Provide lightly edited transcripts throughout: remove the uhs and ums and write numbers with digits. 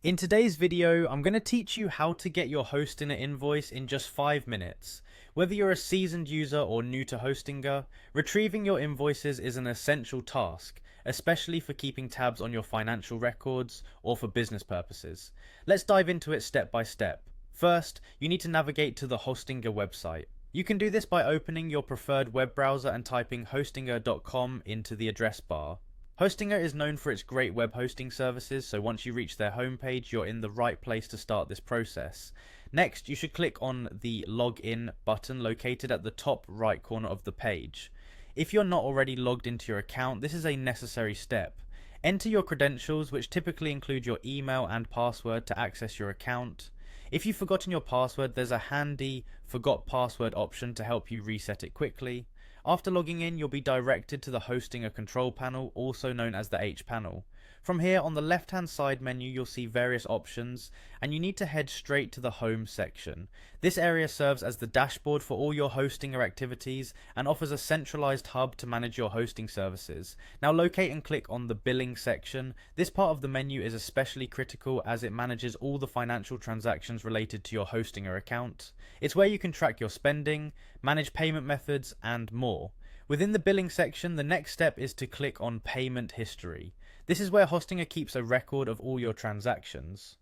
In today's video, I'm going to teach you how to get your Hostinger invoice in just 5 minutes. Whether you're a seasoned user or new to Hostinger, retrieving your invoices is an essential task, especially for keeping tabs on your financial records or for business purposes. Let's dive into it step by step. First, you need to navigate to the Hostinger website. You can do this by opening your preferred web browser and typing hostinger.com into the address bar. Hostinger is known for its great web hosting services, so once you reach their homepage, you're in the right place to start this process. Next, you should click on the Login button located at the top right corner of the page. If you're not already logged into your account, this is a necessary step. Enter your credentials, which typically include your email and password to access your account. If you've forgotten your password, there's a handy Forgot Password option to help you reset it quickly. After logging in, you'll be directed to the Hostinger control panel, also known as the H panel. From here, on the left hand side menu, you'll see various options, and you need to head straight to the Home section. This area serves as the dashboard for all your Hostinger activities and offers a centralized hub to manage your hosting services. Now locate and click on the Billing section. This part of the menu is especially critical as it manages all the financial transactions related to your Hostinger account. It's where you can track your spending, manage payment methods, and more. Within the billing section, the next step is to click on Payment History. This is where Hostinger keeps a record of all your transactions.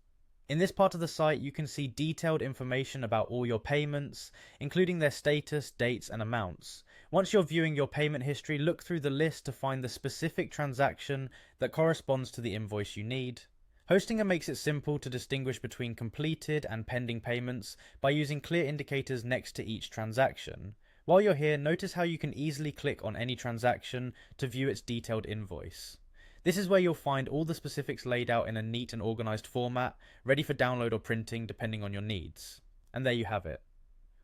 In this part of the site, you can see detailed information about all your payments, including their status, dates, and amounts. Once you're viewing your payment history, look through the list to find the specific transaction that corresponds to the invoice you need. Hostinger makes it simple to distinguish between completed and pending payments by using clear indicators next to each transaction. While you're here, notice how you can easily click on any transaction to view its detailed invoice. This is where you'll find all the specifics laid out in a neat and organized format, ready for download or printing depending on your needs. And there you have it.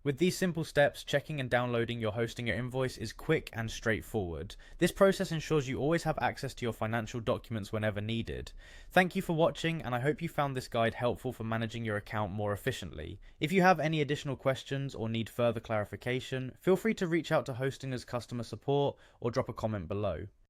With these simple steps, checking and downloading your Hostinger invoice is quick and straightforward. This process ensures you always have access to your financial documents whenever needed. Thank you for watching, and I hope you found this guide helpful for managing your account more efficiently. If you have any additional questions or need further clarification, feel free to reach out to Hostinger's customer support or drop a comment below.